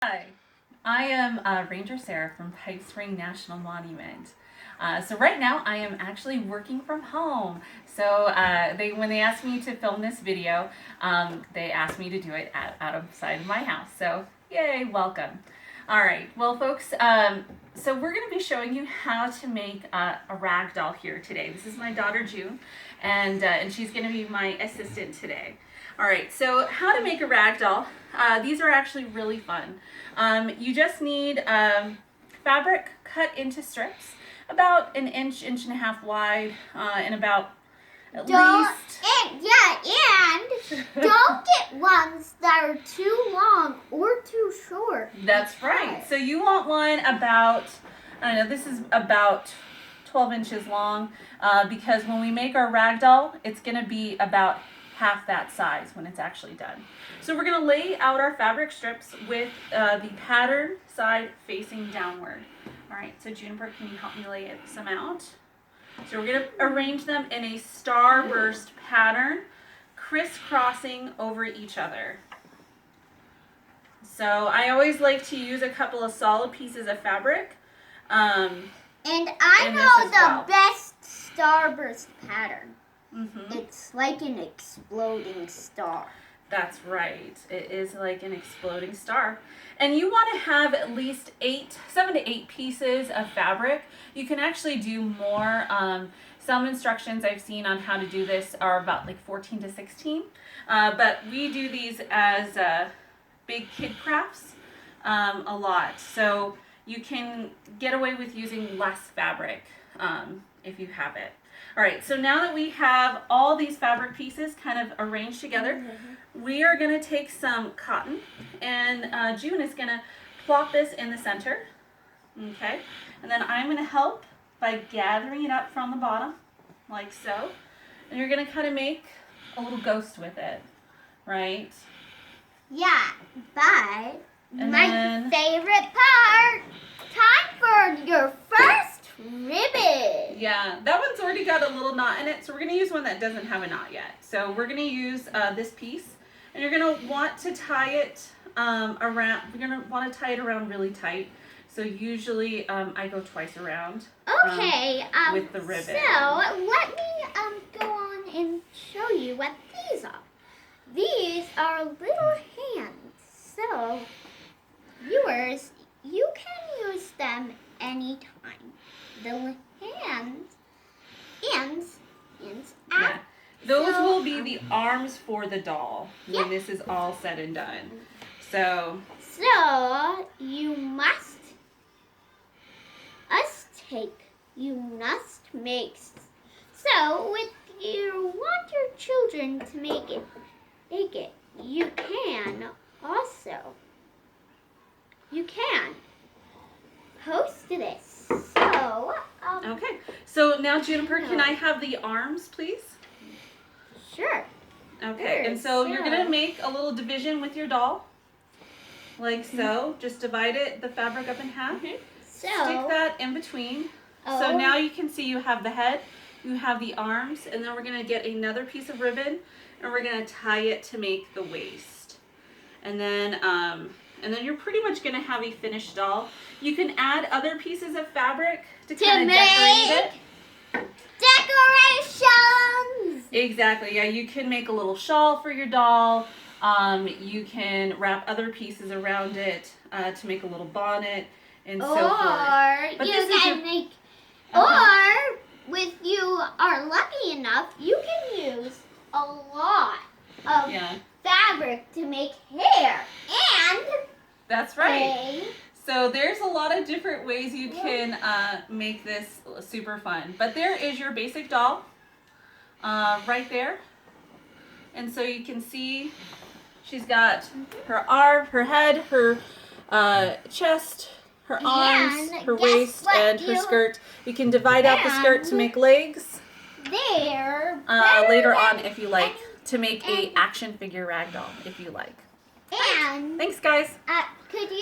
Hi, I am Ranger Sara from Pipe Spring National Monument. So right now I am actually working from home. So when they asked me to film this video, they asked me to do it outside of my house. So yay, welcome. All right, well folks, so we're going to be showing you how to make a rag doll here today. This is my daughter June, and she's going to be my assistant today. All right, so how to make a rag doll. These are actually really fun. You just need fabric cut into strips, about an inch, inch and a half wide, and about at least. And don't get ones that are too long or too short. That's right. So you want one about, I don't know, this is about 12 inches long, because when we make our rag doll, it's going to be about half that size when it's actually done. So we're going to lay out our fabric strips with the pattern side facing downward. All right, so Juniper, can you help me lay some out? So we're going to arrange them in a starburst pattern, crisscrossing over each other. So I always like to use a couple of solid pieces of fabric. And I know the best starburst pattern. Mm-hmm. It's like an exploding star. That's right. It is like an exploding star. And you want to have at least 7 to 8 pieces of fabric. You can actually do more. Some instructions I've seen on how to do this are about like 14 to 16. But we do these as big kid crafts a lot. So you can get away with using less fabric if you have it. All right, so now that we have all these fabric pieces kind of arranged together, we are going to take some cotton, and June is going to plop this in the center, okay? And then I'm going to help by gathering it up from the bottom, like so. And you're going to kind of make a little ghost with it, right? Yeah, but my favorite part, time for your first ribbon. Yeah, that one's already got a little knot in it, so we're going to use one that doesn't have a knot yet. So we're going to use this piece, and you're going to want to tie it around. You're going to want to tie it around really tight. So usually I go twice around. Okay. With the ribbon. So let me go on and show you what these are. These are little hands. So viewers, you can use them anytime. The hands, yeah. Those will be the arms for the doll when this is all said and done. So you must make. So if you want your children to make it, you can also. You can post this. So, okay. So now, Juniper, can I have the arms, please? Sure. Okay. And so you're going to make a little division with your doll, like so. Just divide the fabric up in half. So stick that in between. So now you can see you have the head, you have the arms, and then we're going to get another piece of ribbon, and we're going to tie it to make the waist. And then you're pretty much going to have a finished doll. You can add other pieces of fabric to kind of decorate it. Decorations! Exactly, yeah. You can make a little shawl for your doll. You can wrap other pieces around it to make a little bonnet and so forth. But or if you are lucky enough, you can use a lot of fabric to make hair. And that's right. So there's a lot of different ways you can make this super fun. But there is your basic doll right there. And so you can see she's got her arm, her head, her chest, her arms, her waist, and her skirt. You can divide out the skirt to make legs. Later on, if you like, to make a action figure rag doll, if you like. And thanks, guys. Could you